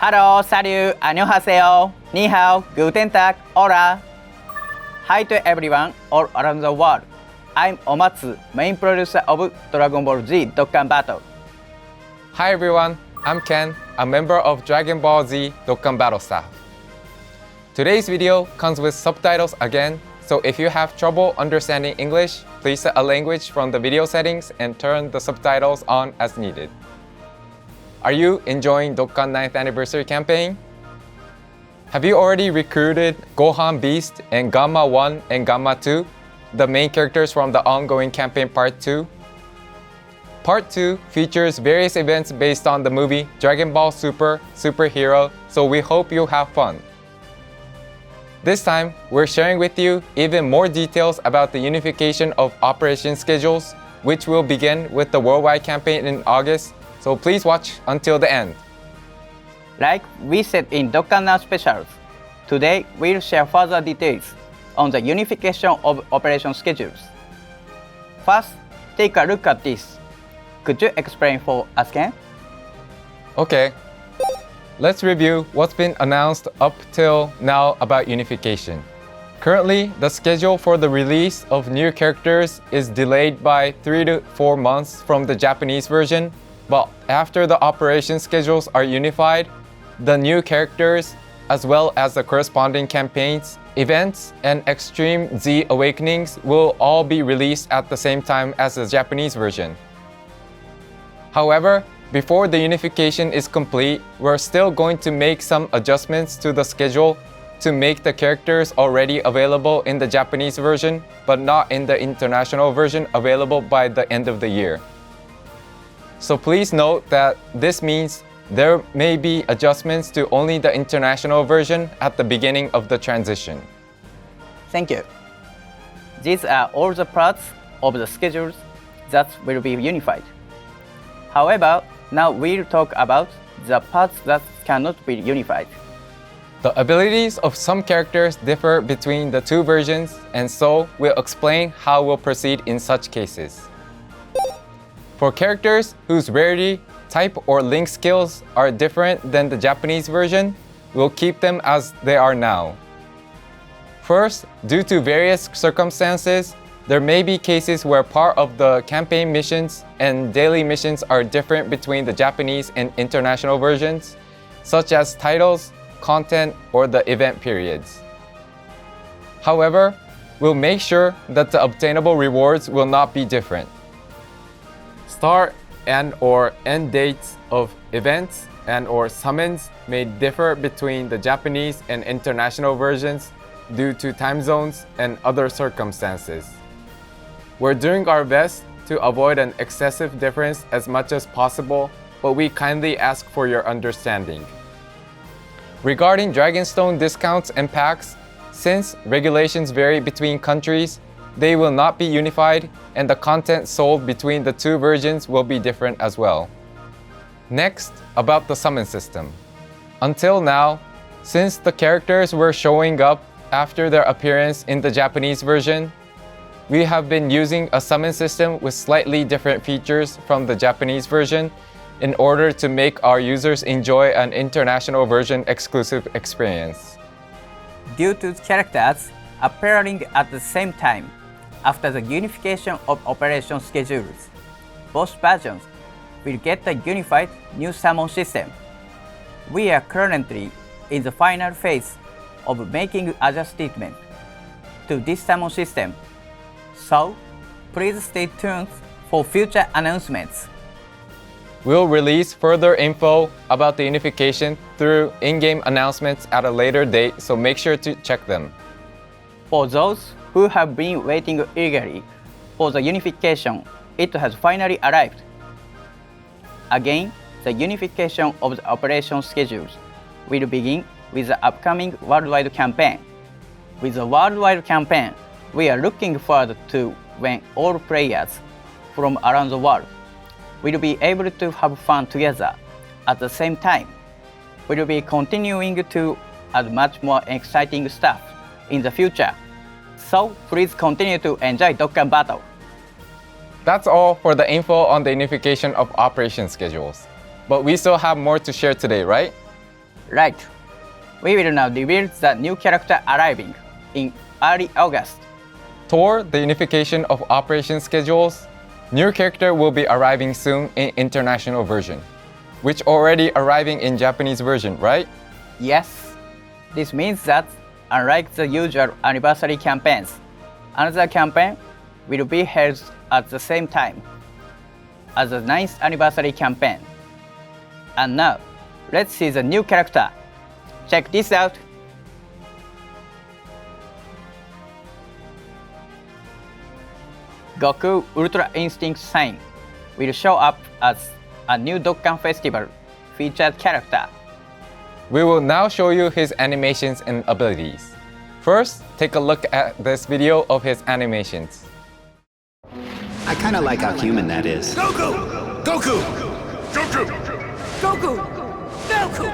Hello, salut, annyeonghaseyo, ni hao, guten tag, hola. Hi to everyone all around the world. I'm Omatsu, main producer of Dragon Ball Z Dokkan Battle. Hi everyone, I'm Ken, a member of Dragon Ball Z Dokkan Battle staff. Today's video comes with subtitles again, so if you have trouble understanding English, please set a language from the video settings and turn the subtitles on as needed. Are you enjoying Dokkan 9th Anniversary campaign? Have you already recruited Gohan Beast and Gamma 1 and Gamma 2, the main characters from the ongoing campaign Part 2? Part 2 features various events based on the movie Dragon Ball Super Superhero, so we hope you have fun. This time, we're sharing with you even more details about the unification of operation schedules, which will begin with the worldwide campaign in August, so please watch until the end. Like we said in Dokkan Now specials, today we'll share further details on the unification of operation schedules. First, take a look at this. Could you explain for us, Ken? Okay, let's review what's been announced up till now about unification. Currently, the schedule for the release of new characters is delayed by 3 to 4 months from the Japanese version, but after the operation schedules are unified, the new characters, as well as the corresponding campaigns, events, and Extreme Z Awakenings will all be released at the same time as the Japanese version. However, before the unification is complete, we're still going to make some adjustments to the schedule to make the characters already available in the Japanese version, but not in the international version available by the end of the year. So please note that this means there may be adjustments to only the international version at the beginning of the transition. Thank you. These are all the parts of the schedules that will be unified. However, now we'll talk about the parts that cannot be unified. The abilities of some characters differ between the two versions, and so we'll explain how we'll proceed in such cases. For characters whose rarity, type, or link skills are different than the Japanese version, we'll keep them as they are now. First, due to various circumstances, there may be cases where part of the campaign missions and daily missions are different between the Japanese and international versions, such as titles, content, or the event periods. However, we'll make sure that the obtainable rewards will not be different. Start and/or end dates of events and/or summons may differ between the Japanese and international versions due to time zones and other circumstances. We're doing our best to avoid an excessive difference as much as possible, but we kindly ask for your understanding. Regarding Dragonstone discounts and packs, since regulations vary between countries, they will not be unified, and the content sold between the two versions will be different as well. Next, about the summon system. Until now, since the characters were showing up after their appearance in the Japanese version, we have been using a summon system with slightly different features from the Japanese version in order to make our users enjoy an international version exclusive experience. Due to characters appearing at the same time after the unification of operation schedules, both versions will get a unified new summon system. We are currently in the final phase of making adjustments to this summon system, so please stay tuned for future announcements. We'll release further info about the unification through in-game announcements at a later date, so make sure to check them. For those who have been waiting eagerly for the unification, it has finally arrived. Again, the unification of the operation schedules will begin with the upcoming worldwide campaign. With the worldwide campaign, we are looking forward to when all players from around the world will be able to have fun together. At the same time, we will be continuing to add much more exciting stuff in the future. So please continue to enjoy Dokkan Battle. That's all for the info on the unification of operation schedules. But we still have more to share today, right? Right. We will now reveal the new character arriving in early August. Toward the unification of operation schedules, new character will be arriving soon in international version, which already arriving in Japanese version, right? Yes. This means that, unlike the usual anniversary campaigns, another campaign will be held at the same time as the 9th anniversary campaign. And now, let's see the new character. Check this out. Goku Ultra Instinct Sign will show up as a new Dokkan Festival featured character. We will now show you his animations and abilities. First, take a look at this video of his animations. I kinda like how human that is. Goku! Goku! Goku! Goku! Goku!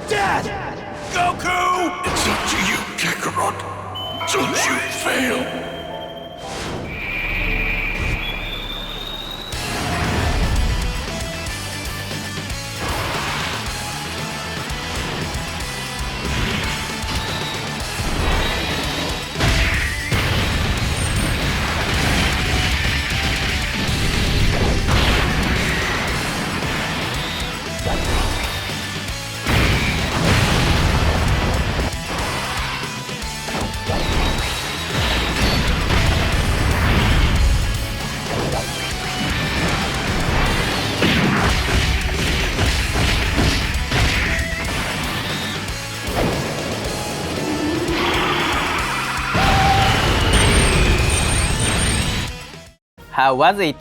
Dad! Goku! It's up to you, Kakarot. Don't you fail! How was it?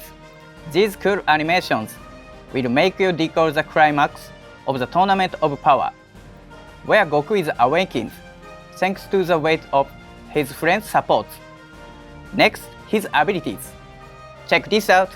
These cool animations will make you recall the climax of the Tournament of Power, where Goku is awakened thanks to the weight of his friend's support. Next, his abilities. Check this out.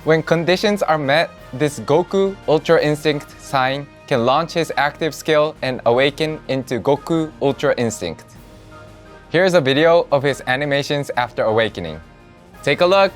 When conditions are met, this Goku Ultra Instinct sign can launch his active skill and awaken into Goku Ultra Instinct. Here's a video of his animations after awakening. Take a look!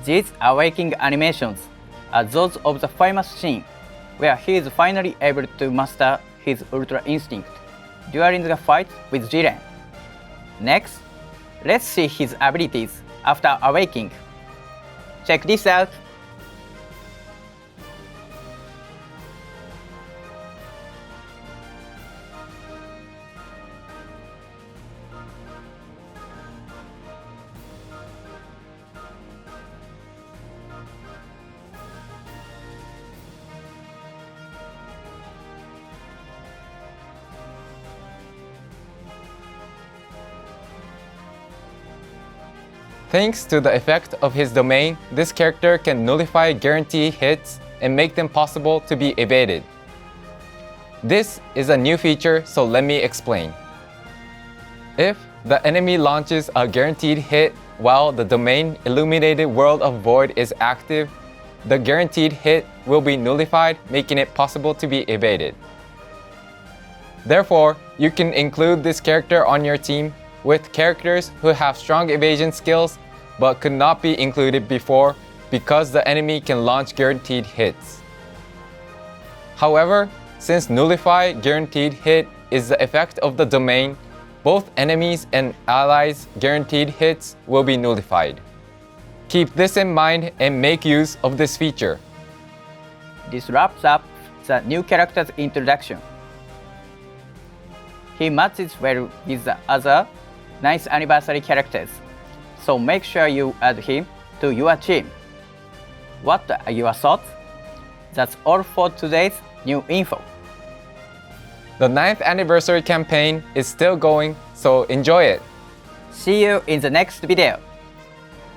These awakening animations are those of the famous scene where he is finally able to master his Ultra Instinct during the fight with Jiren. Next, let's see his abilities after awakening. Check this out! Thanks to the effect of his domain, this character can nullify guarantee hits and make them possible to be evaded. This is a new feature, so let me explain. If the enemy launches a guaranteed hit while the domain Illuminated World of Void is active, the guaranteed hit will be nullified, making it possible to be evaded. Therefore, you can include this character on your team with characters who have strong evasion skills but could not be included before because the enemy can launch guaranteed hits. However, since Nullify Guaranteed Hit is the effect of the domain, both enemies and allies' guaranteed hits will be nullified. Keep this in mind and make use of this feature. This wraps up the new character's introduction. He matches well with the other 9th anniversary characters, so make sure you add him to your team. What are your thoughts? That's all for today's new info. The 9th anniversary campaign is still going, so enjoy it. See you in the next video.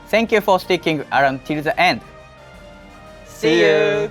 Thank you for sticking around till the end. See you!